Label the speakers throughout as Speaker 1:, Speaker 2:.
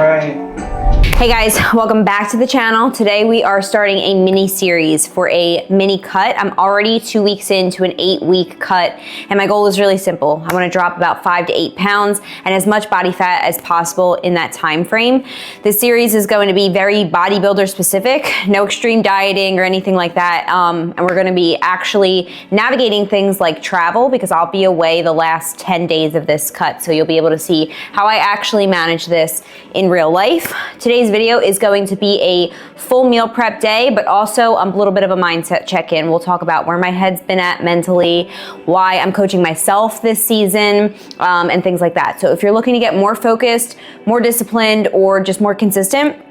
Speaker 1: right.
Speaker 2: Hey guys, welcome back to the channel. Today we are starting a mini series for a mini cut. I'm already 2 weeks into an 8-week cut, and my goal is really simple. I want to drop about 5 to 8 pounds and as much body fat as possible in that time frame. This series is going to be very bodybuilder specific, no extreme dieting or anything like that. And we're going to be actually navigating things like travel, because I'll be away the last 10 days of this cut, so you'll be able to see how I actually manage this in real life. Today's video is going to be a full meal prep day, but also a little bit of a mindset check-in. We'll talk about where my head's been at mentally, why I'm coaching myself this season, and things like that. So if you're looking to get more focused, more disciplined, or just more consistent,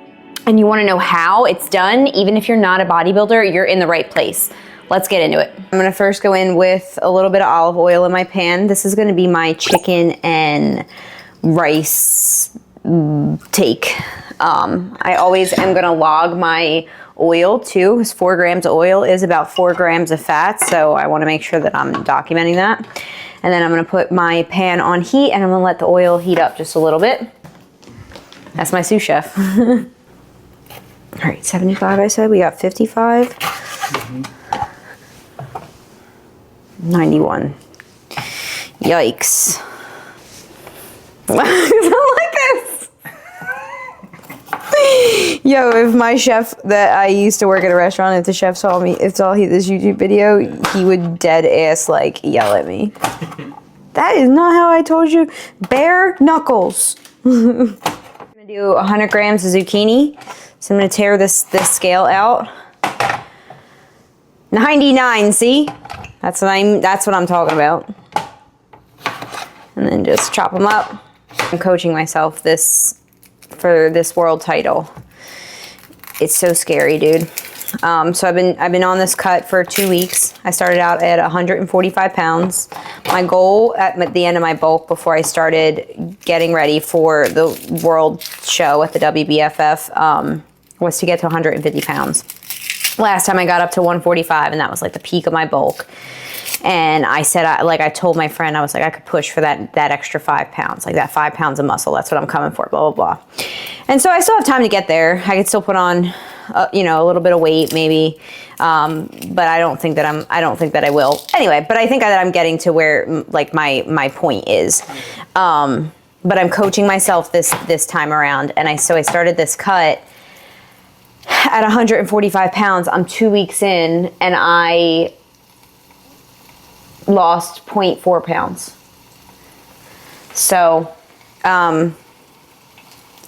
Speaker 2: and you want to know how it's done, even if you're not a bodybuilder, you're in the right place. Let's get into it. I'm gonna first go in with a little bit of olive oil in my pan. This is gonna be my chicken and rice take. I always am gonna log my oil too, because 4 grams of oil is about 4 grams of fat, so I wanna make sure that I'm documenting that. And then I'm gonna put my pan on heat, and I'm gonna let the oil heat up just a little bit. That's my sous chef. All right, 75 I said, we got 55. 91. Yikes. I don't like this. Yo, if my chef that I used to work at a restaurant, if the chef saw me, this YouTube video, he would dead ass like yell at me. That is not how I told you. Bare knuckles. I'm gonna do 100 grams of zucchini. So I'm gonna tear this scale out. 99, see? That's what I'm talking about. And then just chop them up. I'm coaching myself for this world title. It's so scary, dude. So I've been on this cut for 2 weeks. I started out at 145 pounds. My goal at the end of my bulk before I started getting ready for the world show at the WBFF was to get to 150 pounds. Last time I got up to 145, and that was like the peak of my bulk. And I said, I told my friend, I was like, I could push for that extra 5 pounds, like that 5 pounds of muscle. That's what I'm coming for, blah, blah, blah. And so I still have time to get there. I could still put on, a little bit of weight maybe. But I don't think that I will. Anyway, but I think that I'm getting to where like my point is. But I'm coaching myself this time around. And so I started this cut at 145 pounds. I'm 2 weeks in, and I lost 0.4 pounds. So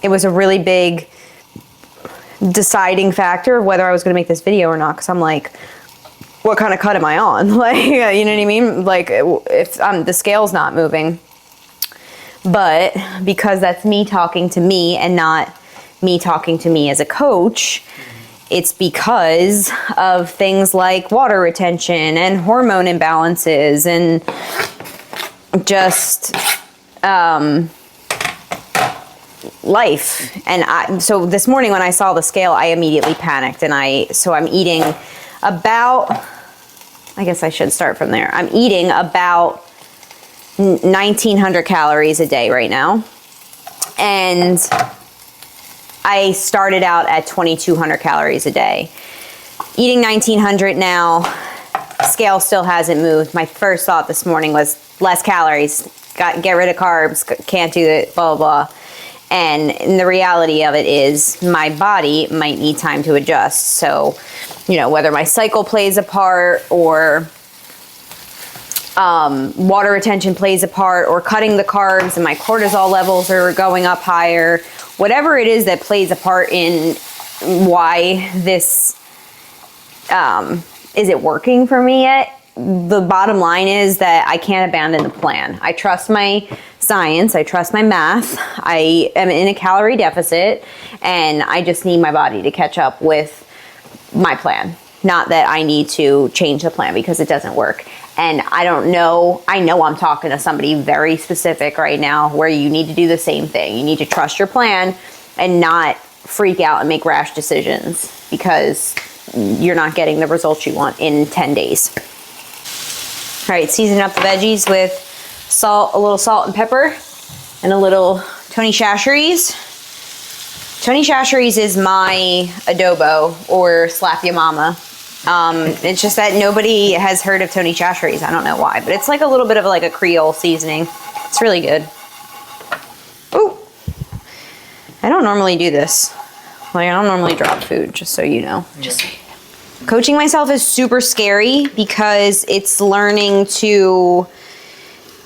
Speaker 2: it was a really big deciding factor of whether I was going to make this video or not, because I'm like, what kind of cut am I on? Like, you know what I mean? Like, if the scale's not moving. But because that's me talking to me and not me talking to me as a coach, it's because of things like water retention and hormone imbalances and just life. And so this morning when I saw the scale, I immediately panicked, and so I'm eating about, I guess I should start from there. I'm eating about 1,900 calories a day right now. And I started out at 2,200 calories a day. Eating 1,900 now, scale still hasn't moved. My first thought this morning was less calories, get rid of carbs, can't do it, blah, blah, blah. And the reality of it is my body might need time to adjust. So, whether my cycle plays a part, or water retention plays a part, or cutting the carbs and my cortisol levels are going up higher, whatever it is that plays a part in why this isn't working for me yet, the bottom line is that I can't abandon the plan. I trust my science, I trust my math, I am in a calorie deficit, and I just need my body to catch up with my plan. Not that I need to change the plan because it doesn't work. And I know I'm talking to somebody very specific right now, where you need to do the same thing. You need to trust your plan and not freak out and make rash decisions, because you're not getting the results you want in 10 days. All right, season up the veggies with salt, a little salt and pepper, and a little Tony Chachere's. Tony Chachere's is my adobo or slap ya mama. It's just that nobody has heard of Tony Chachere's. I don't know why, but it's like a little bit of like a Creole seasoning. It's really good. Ooh, I don't normally do this. Like, I don't normally drop food, just so you know. Just so you know. Coaching myself is super scary because it's learning to,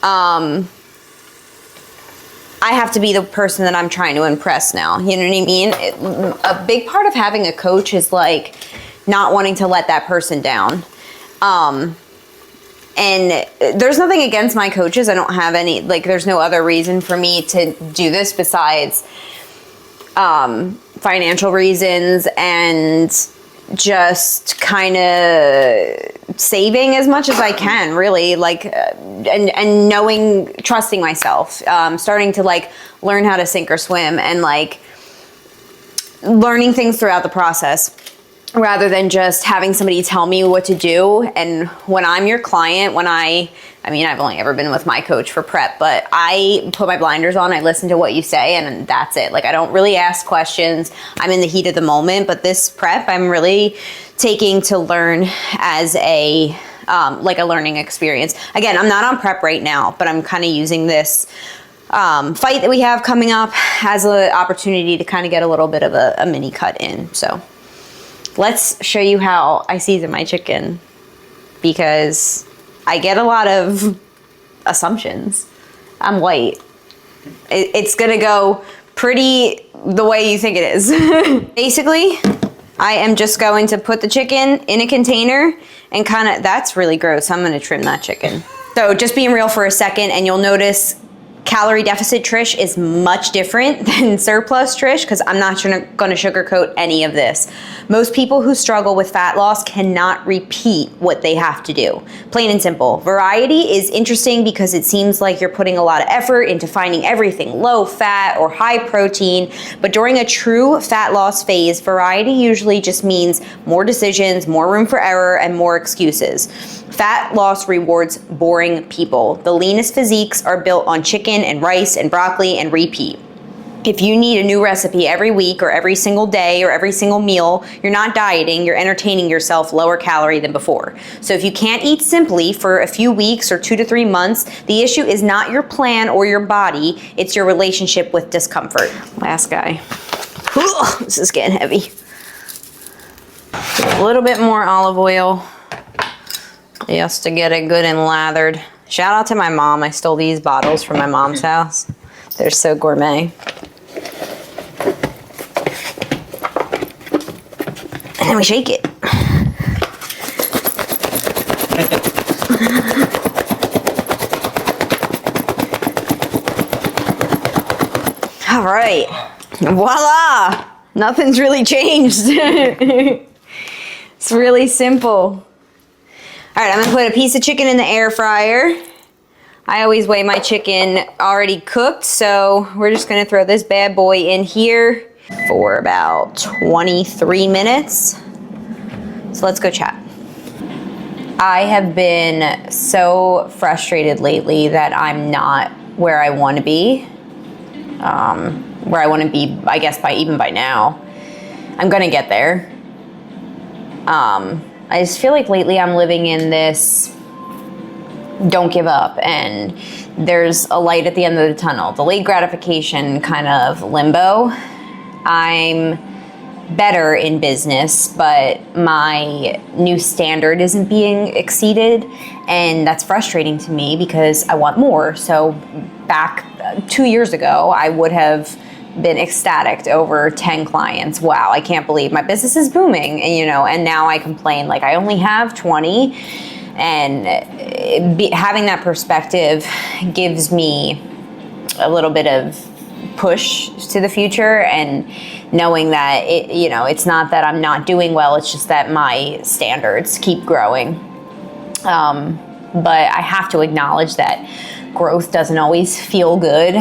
Speaker 2: I have to be the person that I'm trying to impress now. You know what I mean? A big part of having a coach is like not wanting to let that person down. And there's nothing against my coaches. I don't have any, like, there's no other reason for me to do this besides financial reasons and just kind of saving as much as I can, really, like, and knowing, trusting myself, starting to like learn how to sink or swim, and like learning things throughout the process rather than just having somebody tell me what to do. And when I'm your client, I mean, I've only ever been with my coach for prep, but I put my blinders on, I listen to what you say, and that's it. Like, I don't really ask questions. I'm in the heat of the moment, but this prep, I'm really taking to learn as a, like a learning experience. Again, I'm not on prep right now, but I'm kind of using this fight that we have coming up as an opportunity to kind of get a little bit of a mini cut in. So let's show you how I season my chicken, because I get a lot of assumptions. I'm white. It's gonna go pretty the way you think it is. Basically, I am just going to put the chicken in a container and kind of, that's really gross. I'm gonna trim that chicken. So just being real for a second, and you'll notice calorie deficit Trish is much different than surplus Trish, because I'm not going to sugarcoat any of this. Most people who struggle with fat loss cannot repeat what they have to do. Plain and simple. Variety is interesting because it seems like you're putting a lot of effort into finding everything low fat or high protein, but during a true fat loss phase, variety usually just means more decisions, more room for error, and more excuses. Fat loss rewards boring people. The leanest physiques are built on chicken and rice and broccoli and repeat. If you need a new recipe every week or every single day or every single meal, you're not dieting, you're entertaining yourself lower calorie than before. So if you can't eat simply for a few weeks or 2 to 3 months, the issue is not your plan or your body, it's your relationship with discomfort. Last guy. Ugh, this is getting heavy. A little bit more olive oil just to get it good and lathered. Shout out to my mom. I stole these bottles from my mom's house. They're so gourmet. And then we shake it. All right. Voila. Nothing's really changed. It's really simple. All right, I'm gonna put a piece of chicken in the air fryer. I always weigh my chicken already cooked, so we're just gonna throw this bad boy in here for about 23 minutes. So let's go chat. I have been so frustrated lately that I'm not where I wanna be. Where I wanna be, I guess, even by now. I'm gonna get there. I just feel like lately I'm living in this don't give up, and there's a light at the end of the tunnel. Delayed gratification kind of limbo. I'm better in business, but my new standard isn't being exceeded, and that's frustrating to me because I want more. So back 2 years ago, I would have been ecstatic over 10 clients. Wow, I can't believe my business is booming. And, you know, and now I complain like I only have 20. And having that perspective gives me a little bit of push to the future, and knowing that it's not that I'm not doing well, it's just that my standards keep growing. But I have to acknowledge that growth doesn't always feel good.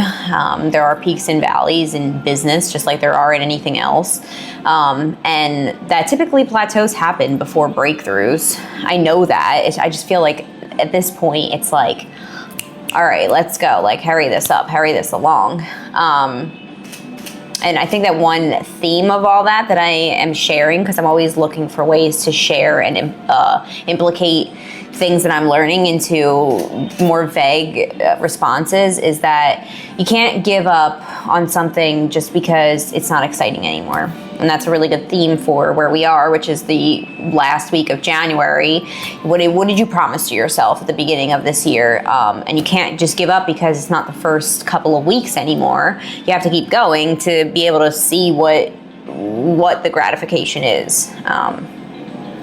Speaker 2: There are peaks and valleys in business, just like there are in anything else. And that typically plateaus happen before breakthroughs. I know that. I just feel like at this point, it's like, all right, let's go. Like, hurry this up, hurry this along. And I think that one theme of all that I am sharing, because I'm always looking for ways to share and implicate things that I'm learning into more vague responses, is that you can't give up on something just because it's not exciting anymore. And that's a really good theme for where we are, which is the last week of January. What did you promise to yourself at the beginning of this year? And you can't just give up because it's not the first couple of weeks anymore. You have to keep going to be able to see what the gratification is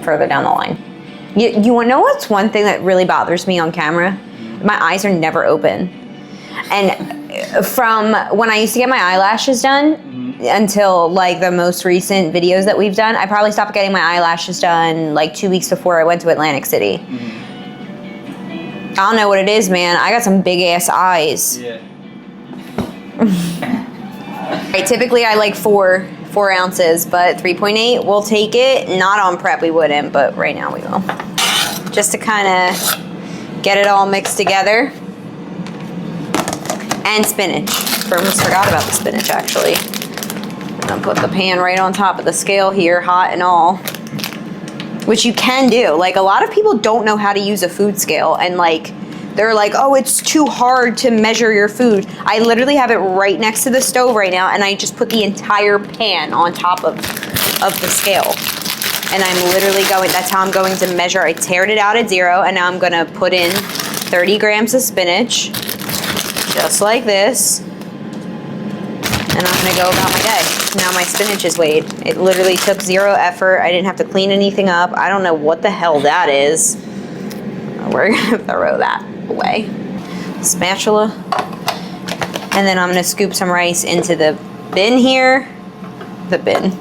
Speaker 2: further down the line. You want to know what's one thing that really bothers me on camera? My eyes are never open. And from when I used to get my eyelashes done until like the most recent videos that we've done, I probably stopped getting my eyelashes done like 2 weeks before I went to Atlantic City. I don't know what it is, man. I got some big ass eyes.
Speaker 1: Yeah.
Speaker 2: Right, typically I like 4 ounces, but 3.8, we'll take it. Not on prep, we wouldn't, but right now we will. Just to kind of get it all mixed together. And spinach. Almost forgot about the spinach, actually. I'm gonna put the pan right on top of the scale here, hot and all. Which you can do. Like, a lot of people don't know how to use a food scale, and like, they're like, oh, it's too hard to measure your food. I literally have it right next to the stove right now, and I just put the entire pan on top of the scale. And I'm literally going, that's how I'm going to measure. I teared it out at 0, and now I'm gonna put in 30 grams of spinach, just like this. And I'm gonna go about my day. Now my spinach is weighed. It literally took 0 effort. I didn't have to clean anything up. I don't know what the hell that is. We're gonna throw that away. Spatula. And then I'm gonna scoop some rice into the bin here. The bin.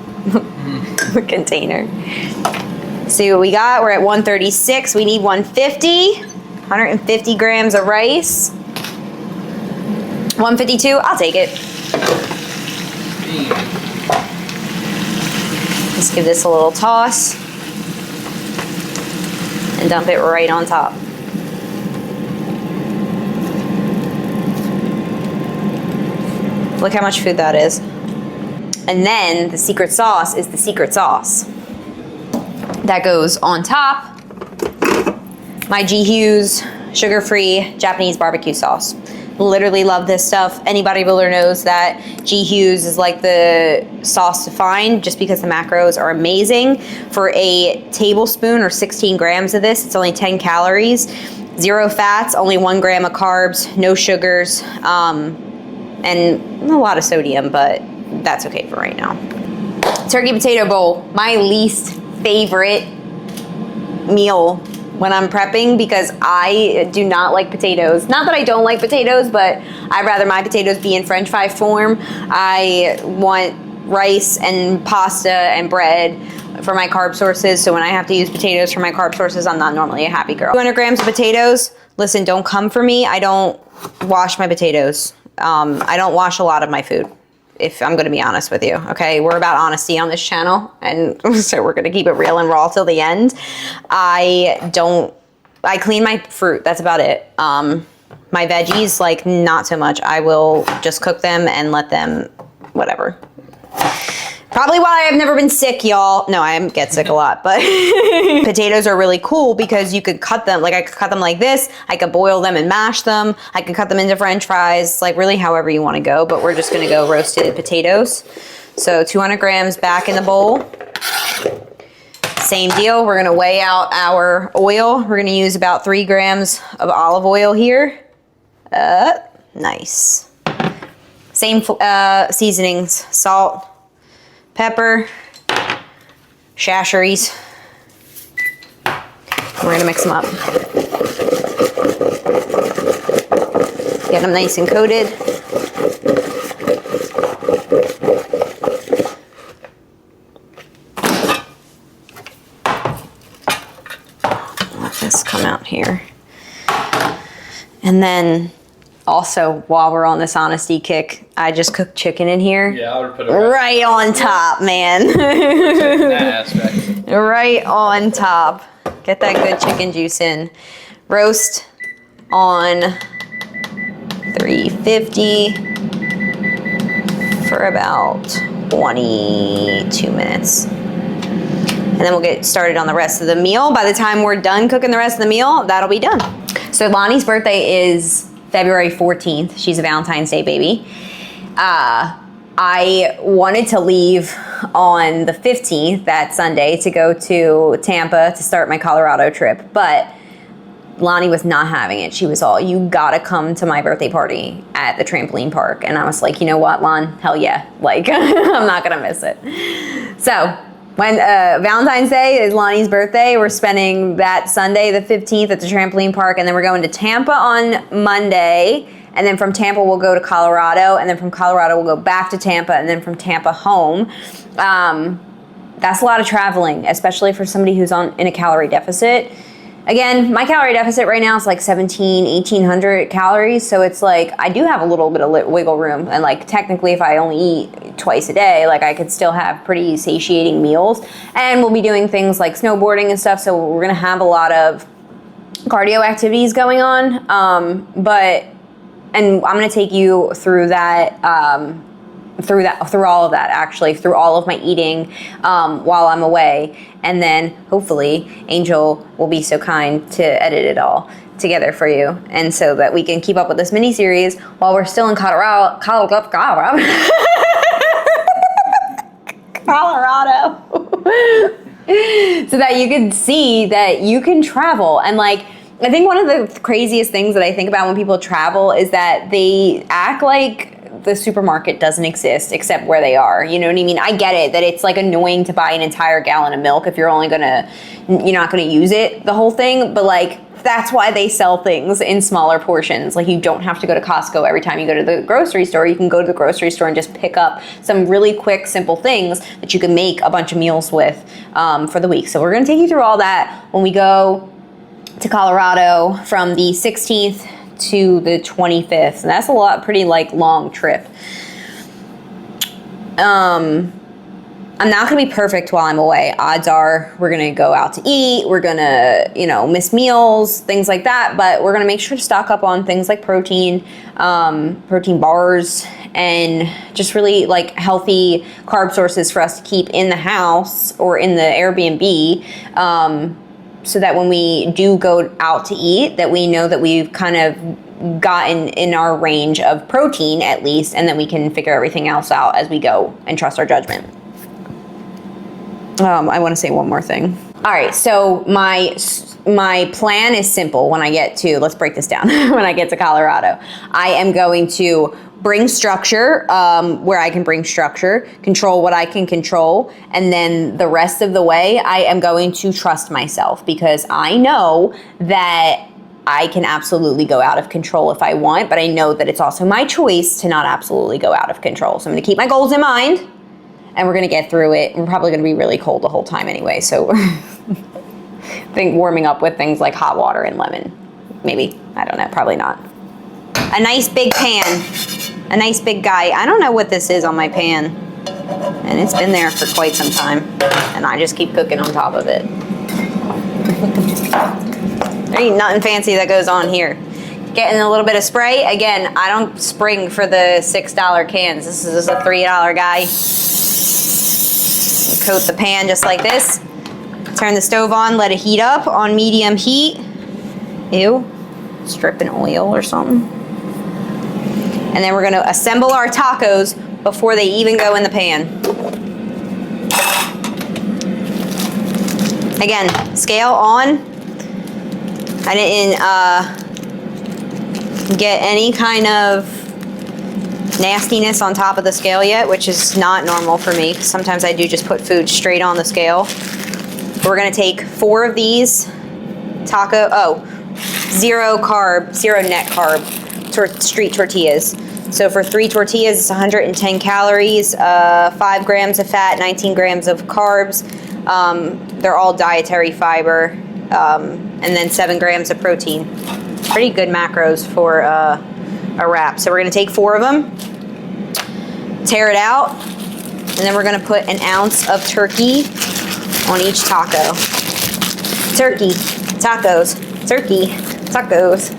Speaker 2: The container. See what we got. We're at 136. We need 150. 150 grams of rice. 152. I'll take it. Let's give this a little toss. And dump it right on top. Look how much food that is. And then the secret sauce is the secret sauce. That goes on top. My G. Hughes sugar-free Japanese barbecue sauce. Literally love this stuff. Any bodybuilder knows that G. Hughes is like the sauce to find, just because the macros are amazing. For a tablespoon or 16 grams of this, it's only 10 calories, 0 fats, only 1 gram of carbs, no sugars, and a lot of sodium, but that's okay for right now. Turkey potato bowl, my least favorite meal when I'm prepping, because I do not like potatoes. Not that I don't like potatoes, but I'd rather my potatoes be in French fry form. I want rice and pasta and bread for my carb sources, so when I have to use potatoes for my carb sources, I'm not normally a happy girl. 200 grams of potatoes. Listen, don't come for me. I don't wash my potatoes. I don't wash a lot of my food, if I'm gonna be honest with you, okay? We're about honesty on this channel, and so we're gonna keep it real and raw till the end. I clean my fruit, that's about it. My veggies, like, not so much. I will just cook them and let them, whatever. Probably why I've never been sick, y'all. No, I get sick a lot, but potatoes are really cool because you could cut them, like I could cut them like this. I could boil them and mash them. I could cut them into French fries, like really however you want to go, but we're just gonna go roasted potatoes. So 200 grams back in the bowl. Same deal, we're gonna weigh out our oil. We're gonna use about 3 grams of olive oil here. Nice. Same seasonings, salt, pepper, shasheries. We're gonna mix them up. Get them nice and coated. Let this come out here. And then also, while we're on this honesty kick, I just cooked chicken in here.
Speaker 1: Yeah, I would put it
Speaker 2: right on top, man.
Speaker 1: that aspect.
Speaker 2: Right on top. Get that good chicken juice in. Roast on 350 for about 22 minutes. And then we'll get started on the rest of the meal. By the time we're done cooking the rest of the meal, that'll be done. So Lonnie's birthday is February 14th. She's a Valentine's Day baby. I wanted to leave on the 15th, that Sunday, to go to Tampa to start my Colorado trip, but Lonnie was not having it. She was all, you gotta come to my birthday party at the trampoline park. And I was like, you know what, Lon? Hell yeah. Like, I'm not gonna miss it. So when Valentine's Day is Lonnie's birthday, we're spending that Sunday, the 15th, at the trampoline park, and then we're going to Tampa on Monday. And then from Tampa, we'll go to Colorado. And then from Colorado, we'll go back to Tampa. And then from Tampa home. That's a lot of traveling, especially for somebody who's in a calorie deficit. Again, my calorie deficit right now is like 1,800 calories. So it's like, I do have a little bit of wiggle room. And like, technically, if I only eat twice a day, like I could still have pretty satiating meals. And we'll be doing things like snowboarding and stuff. So we're going to have a lot of cardio activities going on. And I'm going to take you through that, through all of that, actually, through all of my eating while I'm away. And then hopefully Angel will be so kind to edit it all together for you. And so that we can keep up with this mini series while we're still in Colorado. Colorado. So that you can see that you can travel. And like, I think one of the craziest things that I think about when people travel is that they act like the supermarket doesn't exist except where they are. You know what I mean? I get it that it's like annoying to buy an entire gallon of milk if you're not gonna use it the whole thing, but like that's why they sell things in smaller portions. Like you don't have to go to Costco every time you go to the grocery store. You can go to the grocery store and just pick up some really quick, simple things that you can make a bunch of meals with for the week. So we're gonna take you through all that when we go to Colorado from the 16th to the 25th. And that's pretty like long trip. I'm not gonna be perfect while I'm away. Odds are we're gonna go out to eat, we're gonna, miss meals, things like that, but we're gonna make sure to stock up on things like protein bars, and just really like healthy carb sources for us to keep in the house or in the Airbnb, so that when we do go out to eat, that we know that we've kind of gotten in our range of protein at least, and then we can figure everything else out as we go and trust our judgment. I want to say one more thing. All right, so my plan is simple when I get to, let's break this down, when I get to Colorado. I am going to bring structure where I can bring structure, control what I can control, and then the rest of the way I am going to trust myself, because I know that I can absolutely go out of control if I want, but I know that it's also my choice to not absolutely go out of control. So I'm gonna keep my goals in mind, and we're gonna get through it. We're probably gonna be really cold the whole time anyway, so I think warming up with things like hot water and lemon, maybe, I don't know, probably not. A nice big pan, a nice big guy. I don't know what this is on my pan, and it's been there for quite some time, and I just keep cooking on top of it. There ain't nothing fancy that goes on here. Getting a little bit of spray. Again, I don't spring for the $6 cans. This is just a $3 guy. Coat the pan just like this. Turn the stove on, let it heat up on medium heat. Ew, it's dripping oil or something. And then we're gonna assemble our tacos before they even go in the pan. Again, scale on. I didn't get any kind of nastiness on top of the scale yet, which is not normal for me. Sometimes I do just put food straight on the scale. We're gonna take 4 of these zero net carb street tortillas. So for 3 tortillas, it's 110 calories, 5 grams of fat, 19 grams of carbs. They're all dietary fiber, and then 7 grams of protein. Pretty good macros for a wrap. So we're gonna take 4 of them, tear it out, and then we're gonna put an ounce of turkey on each taco. Turkey, tacos, turkey, tacos,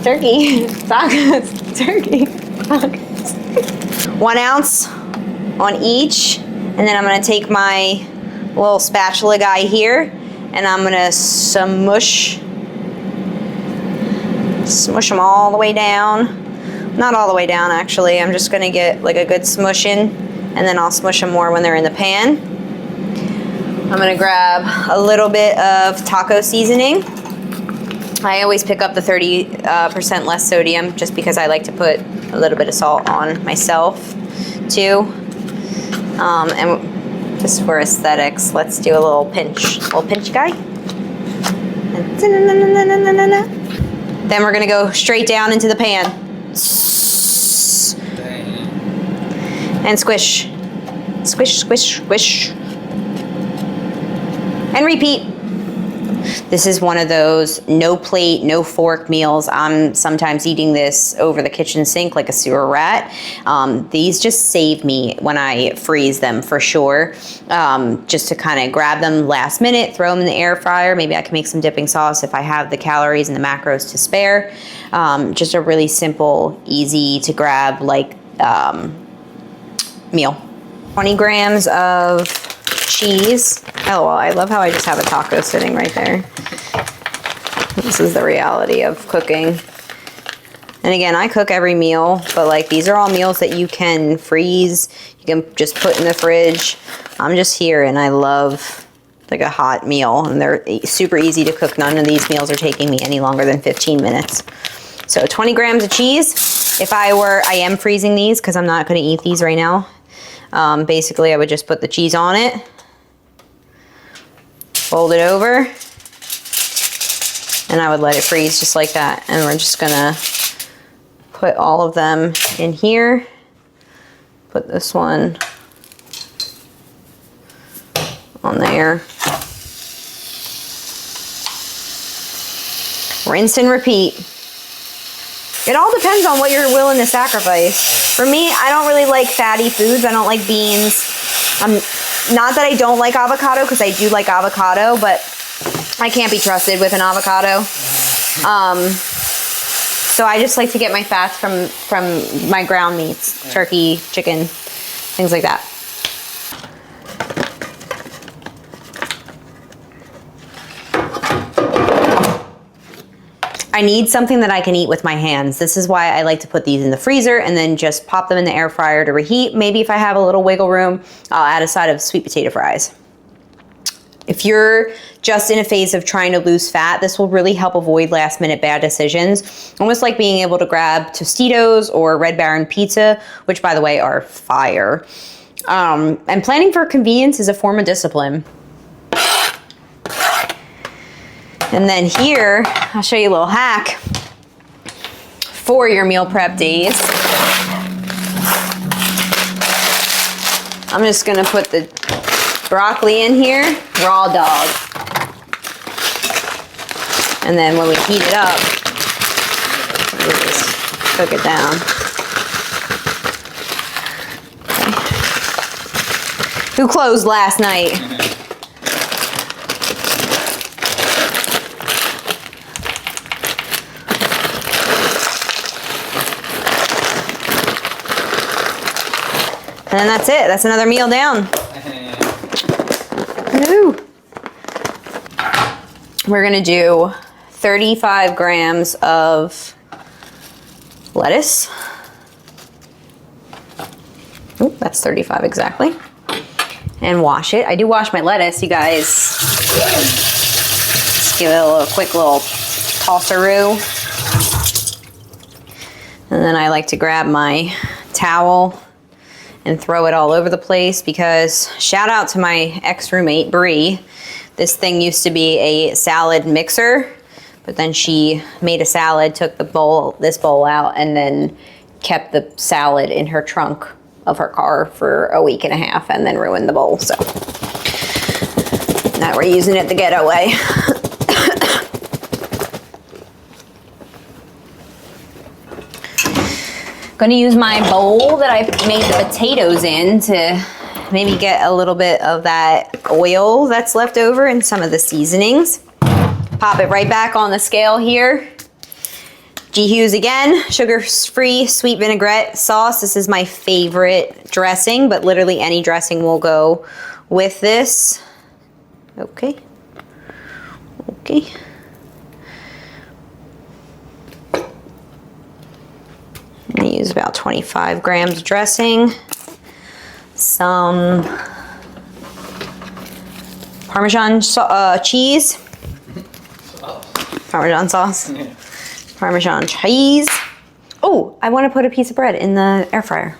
Speaker 2: turkey, tacos, turkey, tacos. 1 ounce on each. And then I'm gonna take my little spatula guy here and I'm gonna smush them all the way down. Not all the way down actually. I'm just gonna get like a good smushing and then I'll smush them more when they're in the pan. I'm gonna grab a little bit of taco seasoning. I always pick up the 30% less sodium just because I like to put a little bit of salt on myself too. And just for aesthetics, let's do a little pinch guy. Then we're gonna go straight down into the pan. And squish. Squish, squish, squish. And repeat. This is one of those no plate, no fork meals. I'm sometimes eating this over the kitchen sink like a sewer rat. These just save me when I freeze them for sure. Just to kind of grab them last minute, throw them in the air fryer. Maybe I can make some dipping sauce if I have the calories and the macros to spare. Just a really simple, easy to grab like meal. 20 grams of cheese. Oh, well, I love how I just have a taco sitting right there. This is the reality of cooking. And again, I cook every meal, but like these are all meals that you can freeze. You can just put in the fridge. I'm just here and I love like a hot meal and they're super easy to cook. None of these meals are taking me any longer than 15 minutes. So 20 grams of cheese. I am freezing these because I'm not going to eat these right now. Basically, I would just put the cheese on it, fold it over, and I would let it freeze just like that. And we're just gonna put all of them in here. Put this one on there. Rinse and repeat. It all depends on what you're willing to sacrifice. For me, I don't really like fatty foods. I don't like beans. Not that I don't like avocado, because I do like avocado, but I can't be trusted with an avocado. So I just like to get my fats from my ground meats, turkey, chicken, things like that. I need something that I can eat with my hands. This is why I like to put these in the freezer and then just pop them in the air fryer to reheat. Maybe if I have a little wiggle room, I'll add a side of sweet potato fries. If you're just in a phase of trying to lose fat, this will really help avoid last minute bad decisions. Almost like being able to grab Tostitos or Red Baron pizza, which by the way are fire. And planning for convenience is a form of discipline. And then here, I'll show you a little hack for your meal prep days. I'm just gonna put the broccoli in here, raw dog. And then when we heat it up, we just cook it down. Okay. Who closed last night? And then that's it. That's another meal down. Woo. We're gonna do 35 grams of lettuce. Ooh, that's 35 exactly. And wash it. I do wash my lettuce, you guys. Just give it a quick little toss-a-roo. And then I like to grab my towel and throw it all over the place, because shout out to my ex-roommate Bree. This thing used to be a salad mixer, but then she made a salad, took this bowl out, and then kept the salad in her trunk of her car for a week and a half and then ruined the bowl. So now we're using it the ghetto way. Gonna use my bowl that I made the potatoes in to maybe get a little bit of that oil that's left over and some of the seasonings. Pop it right back on the scale here. G. Hughes again, sugar-free sweet vinaigrette sauce. This is my favorite dressing, but literally any dressing will go with this. Okay. Okay. I'm gonna use about 25 grams of dressing. Some Parmesan cheese. Parmesan sauce.
Speaker 1: Yeah.
Speaker 2: Parmesan cheese. Oh, I want to put a piece of bread in the air fryer.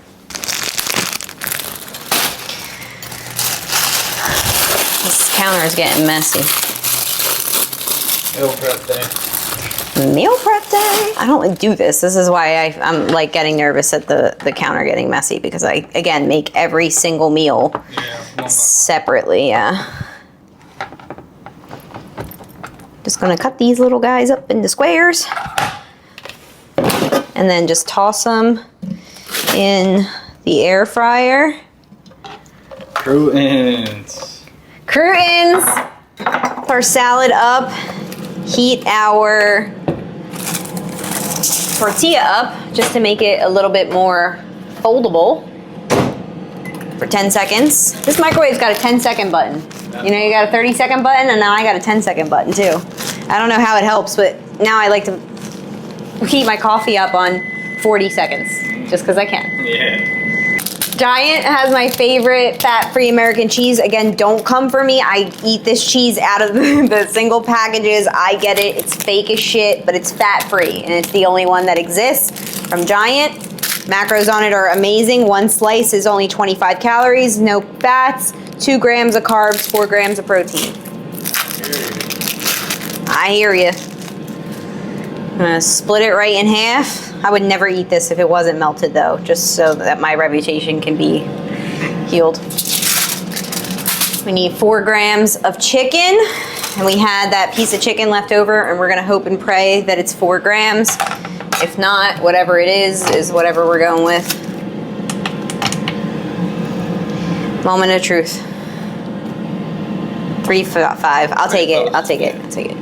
Speaker 2: This counter is getting messy.
Speaker 1: Meal prep day.
Speaker 2: Meal prep day. I don't do this. This is why I'm like getting nervous at the counter getting messy, because I, again, make every single meal separately. Yeah. Just gonna cut these little guys up into squares and then just toss them in the air fryer.
Speaker 1: Croutons.
Speaker 2: Croutons. Put our salad up. Heat our tortilla up just to make it a little bit more foldable for 10 seconds. This microwave's got a 10-second button. You know, you got a 30-second button, and now I got a 10-second button too. I don't know how it helps, but now I like to heat my coffee up on 40 seconds, just because I can.
Speaker 1: Yeah.
Speaker 2: Giant has my favorite fat-free American cheese. Again, don't come for me. I eat this cheese out of the single packages. I get it. It's fake as shit, but it's fat-free, and it's the only one that exists from Giant. Macros on it are amazing. One slice is only 25 calories, no fats, 2 grams of carbs, 4 grams of protein. I hear you. I'm gonna split it right in half. I would never eat this if it wasn't melted though, just so that my reputation can be healed. We need 4 grams of chicken, and we had that piece of chicken left over, and we're gonna hope and pray that it's 4 grams. If not, whatever it is whatever we're going with. Moment of truth. 3, 5. I'll take it. I'll take it. I'll take it.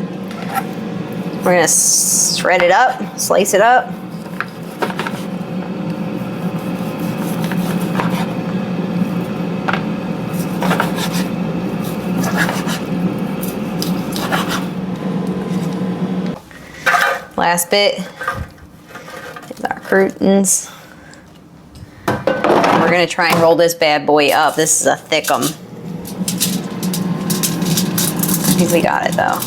Speaker 2: We're gonna shred it up, slice it up. Last bit is our croutons. We're gonna try and roll this bad boy up. This is a thick 'em. I think we got it though.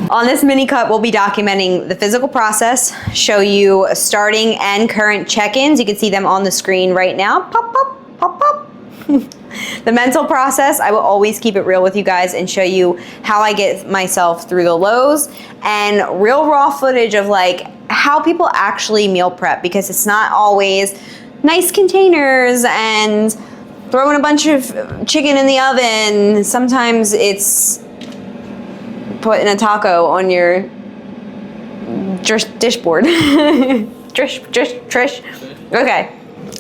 Speaker 2: On this mini cut, we'll be documenting the physical process, show you starting and current check-ins. You can see them on the screen right now. Pop, pop, pop, pop. The mental process, I will always keep it real with you guys and show you how I get myself through the lows, and real raw footage of like how people actually meal prep, because it's not always nice containers and throwing a bunch of chicken in the oven. Sometimes it's putting a taco on your dish board. Trish. Okay.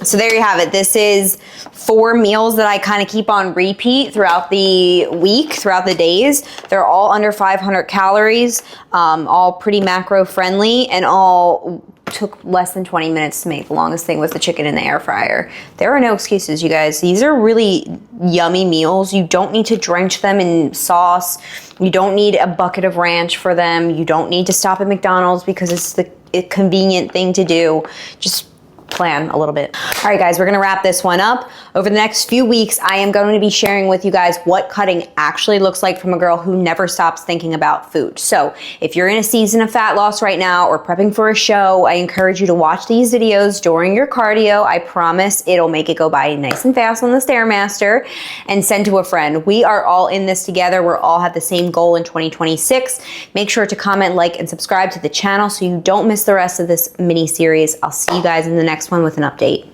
Speaker 2: So there you have it. This is 4 meals that I kind of keep on repeat throughout the week, throughout the days. They're all under 500 calories, all pretty macro friendly, and all took less than 20 minutes to make. The longest thing was the chicken in the air fryer. There are no excuses, you guys. These are really yummy meals. You don't need to drench them in sauce. You don't need a bucket of ranch for them. You don't need to stop at McDonald's because it's the convenient thing to do. Just plan a little bit. All right, guys, we're gonna wrap this one up. Over the next few weeks, I am going to be sharing with you guys what cutting actually looks like from a girl who never stops thinking about food. So if you're in a season of fat loss right now or prepping for a show, I encourage you to watch these videos during your cardio. I promise it'll make it go by nice and fast on the Stairmaster, and send to a friend. We are all in this together. We're all have the same goal in 2026. Make sure to comment, like, and subscribe to the channel so you don't miss the rest of this mini series. I'll see you guys in the next one with an update.